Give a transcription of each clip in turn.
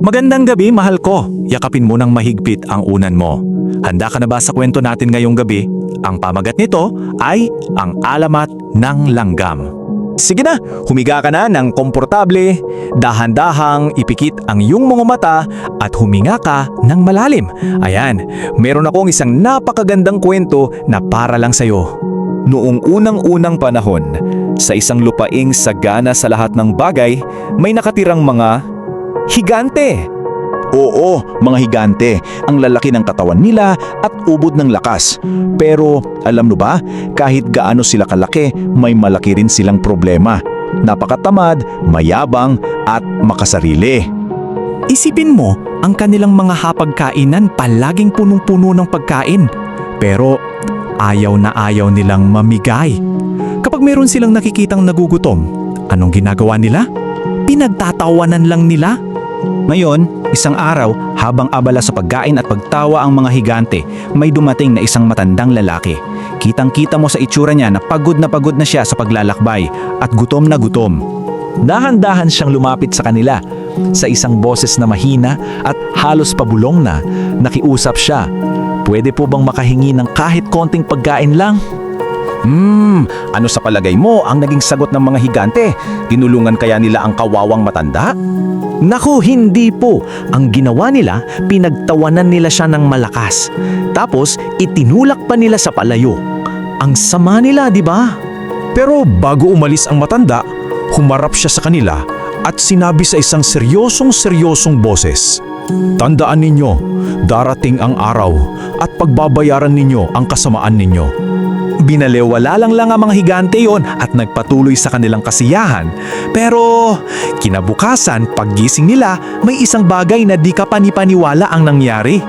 Magandang gabi, mahal ko. Yakapin mo ng mahigpit ang unan mo. Handa ka na ba sa kwento natin ngayong gabi? Ang pamagat nito ay ang alamat ng langgam. Sige na, humiga ka na ng komportable, dahan-dahang ipikit ang iyong mga mata at huminga ka ng malalim. Ayan, meron akong isang napakagandang kwento na para lang sa'yo. Noong unang-unang panahon, sa isang lupaing sagana sa lahat ng bagay, may nakatirang mga higante. Oo, mga higante. Ang lalaki ng katawan nila at ubod ng lakas. Pero alam mo ba, kahit gaano sila kalaki, may malaki rin silang problema. Napakatamad, mayabang at makasarili. Isipin mo, ang kanilang mga hapagkainan palaging punong-puno ng pagkain. Pero ayaw na ayaw nilang mamigay. Kapag meron silang nakikitang nagugutom, anong ginagawa nila? Pinagtatawanan lang nila. Ngayon, isang araw, habang abala sa pagkain at pagtawa ang mga higante, may dumating na isang matandang lalaki. Kitang-kita mo sa itsura niya na pagod na siya sa paglalakbay at gutom na gutom. Dahan-dahan siyang lumapit sa kanila. Sa isang boses na mahina at halos pabulong na, nakiusap siya. Pwede po bang makahingi ng kahit konting pagkain lang? Ano sa palagay mo ang naging sagot ng mga higante? Tinulungan kaya nila ang kawawang matanda? Naku, hindi po. Ang ginawa nila, pinagtawanan nila siya ng malakas. Tapos, itinulak pa nila sa palayo. Ang sama nila, di ba? Pero bago umalis ang matanda, humarap siya sa kanila at sinabi sa isang seryosong boses, "Tandaan ninyo, darating ang araw at pagbabayaran ninyo ang kasamaan ninyo." Binalewala lang ang mga higante yon at nagpatuloy sa kanilang kasiyahan. Pero kinabukasan, paggising nila, may isang bagay na di ka panipaniwala ang nangyari.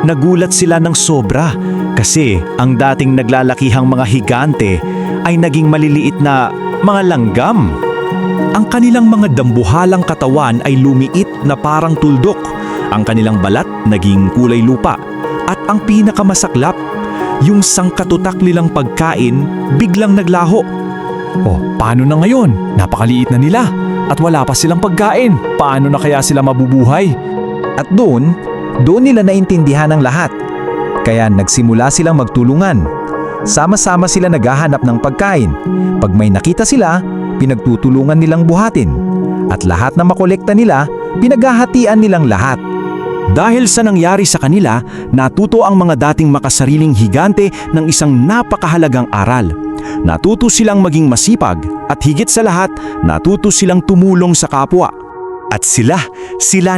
Nagulat sila ng sobra kasi ang dating naglalakihang mga higante ay naging maliliit na mga langgam. Ang kanilang mga dambuhalang katawan ay lumiit na parang tuldok. Ang kanilang balat naging kulay lupa. At ang pinakamasaklap, yung sangkatutak nilang pagkain biglang naglaho. O, paano na ngayon? Napakaliit na nila at wala pa silang pagkain. Paano na kaya sila mabubuhay? At doon nila naintindihan ang lahat. Kaya nagsimula silang magtulungan. Sama-sama sila naghahanap ng pagkain. Pag may nakita sila, pinagtutulungan nilang buhatin. At lahat na makolekta nila, pinaghahatian nilang lahat. Dahil sa nangyari sa kanila, natuto ang mga dating makasariling higante ng isang napakahalagang aral. Natuto silang maging masipag at higit sa lahat, natuto silang tumulong sa kapwa. At sila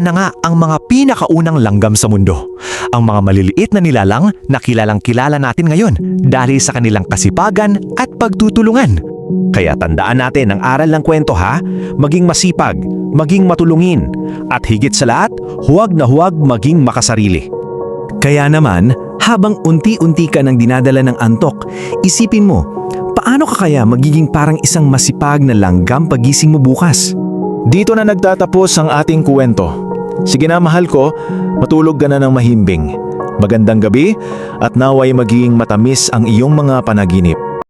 na nga ang mga pinakaunang langgam sa mundo. Ang mga maliliit na nilalang na kilalang-kilala natin ngayon dahil sa kanilang kasipagan at pagtutulungan. Kaya tandaan natin ang aral ng kwento, ha? Maging masipag, maging matulungin, at higit sa lahat, huwag na huwag maging makasarili. Kaya naman, habang unti-unti ka nang dinadala ng antok, isipin mo, paano ka kaya magiging parang isang masipag na langgam pagising mo bukas? Dito na nagtatapos ang ating kwento. Sige na, mahal ko, matulog ka na ng mahimbing. Magandang gabi at naway magiging matamis ang iyong mga panaginip.